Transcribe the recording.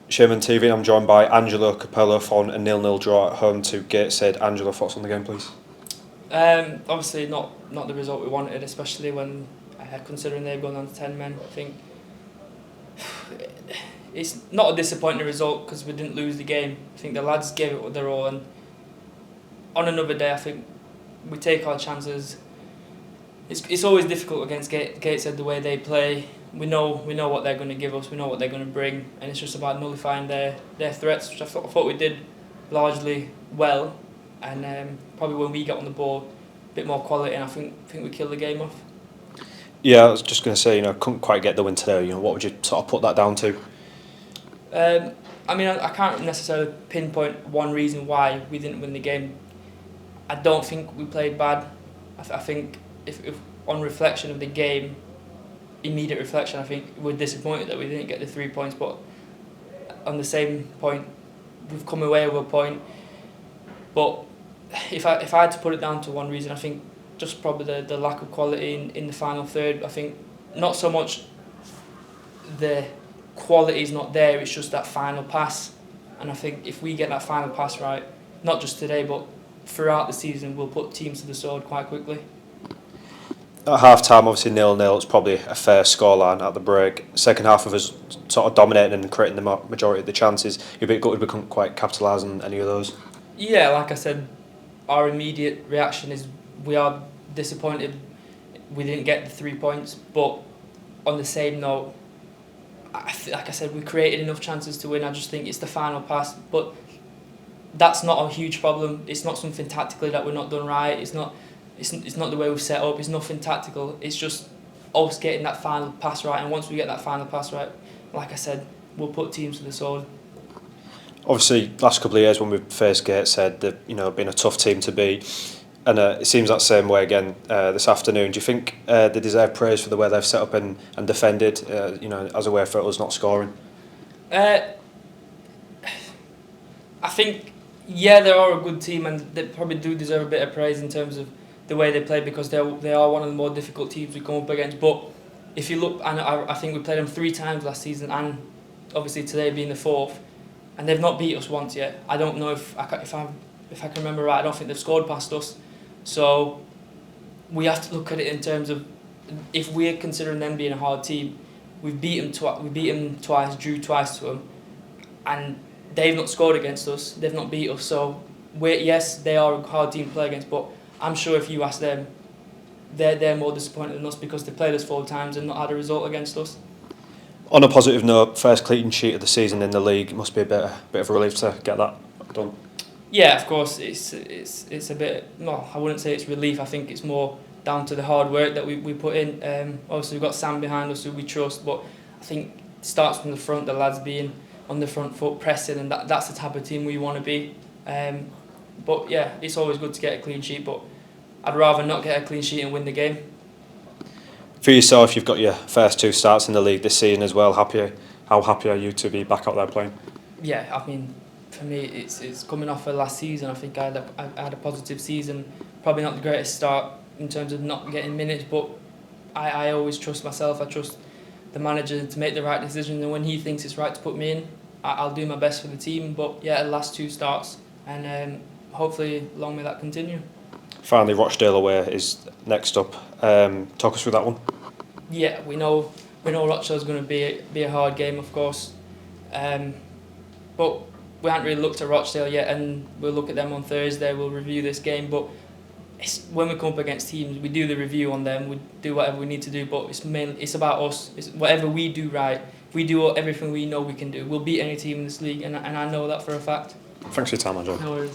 Sherman TV. I'm joined by Angelo, Cappello following a 0-0 draw at home to Gateshead. Angelo, thoughts on the game, please? Obviously not the result we wanted, especially when considering they've gone on to 10 men. I think it's not a disappointing result because we didn't lose the game. I think the lads gave it their all, and on another day I think we take our chances. It's always difficult against Gateshead the way they play. We know what they're going to give us. We know what they're going to bring, and it's just about nullifying their threats, which I thought we did largely well. And probably when we got on the ball, a bit more quality, and I think we killed the game off. Yeah, I was just going to say, couldn't quite get the win today. What would you sort of put that down to? I can't necessarily pinpoint one reason why we didn't win the game. I don't think we played bad. I think if on reflection of the game, immediate reflection, I think we're disappointed that we didn't get the 3 points. But on the same point, we've come away with a point. But if I had to put it down to one reason, I think just probably the lack of quality in the final third. I think not so much the quality is not there, it's just that final pass. And I think if we get that final pass right, not just today but throughout the season, we'll put teams to the sword quite quickly. At half time, obviously 0-0, it's probably a fair scoreline at the break. Second half of us sort of dominating and creating the majority of the chances. You're a bit gutted we couldn't quite capitalise on any of those. Yeah, like I said, our immediate reaction is we are disappointed we didn't get the 3 points, but on the same note, like I said, we created enough chances to win. I just think it's the final pass, but that's not a huge problem. It's not something tactically that we're not done right. It's not the way we've set up. It's nothing tactical. It's just us getting that final pass right, and once we get that final pass right, like I said, we'll put teams to the sword. Obviously, last couple of years when we've faced Gateshead, they've been a tough team to beat. And it seems that same way again this afternoon. Do you think they deserve praise for the way they've set up and defended, as a way for us not scoring? I think, yeah, they are a good team and they probably do deserve a bit of praise in terms of the way they play, because they are one of the more difficult teams we come up against. But if you look, and I think we played them 3 times last season, and obviously today being the 4th, and they've not beat us once yet. I don't know if I can remember right. I don't think they've scored past us. So we have to look at it in terms of, if we're considering them being a hard team, we've beat them twice, drew twice to them, and they've not scored against us. They've not beat us. So yes, they are a hard team to play against, but I'm sure if you ask them, they're more disappointed than us because they played us 4 times and not had a result against us. On a positive note, first clean sheet of the season in the league. It must be a bit of a relief to get that done. Yeah, of course, it's a bit. No, I wouldn't say it's relief. I think it's more down to the hard work that we put in. Obviously, we've got Sam behind us who we trust, but I think it starts from the front. The lads being on the front foot, pressing, and that's the type of team we want to be. But yeah, it's always good to get a clean sheet, but I'd rather not get a clean sheet and win the game. For yourself, you've got your first 2 starts in the league this season as well. How happy are you to be back out there playing? Yeah, I mean, for me, it's coming off of last season. I think I had a positive season. Probably not the greatest start in terms of not getting minutes, but I always trust myself. I trust the manager to make the right decision, and when he thinks it's right to put me in, I'll do my best for the team. But yeah, the last 2 starts, and hopefully long may that continue. Finally, Rochdale away is next up. Talk us through that one. Yeah, we know Rochdale's going to be a hard game, of course, but we haven't really looked at Rochdale yet, and we'll look at them on Thursday. We'll review this game, but when we come up against teams, we do the review on them. We do whatever we need to do, but it's about us. It's whatever we do right. If we do everything we know we can do, we'll beat any team in this league, and I know that for a fact. Thanks for your time, Angelo. No worries.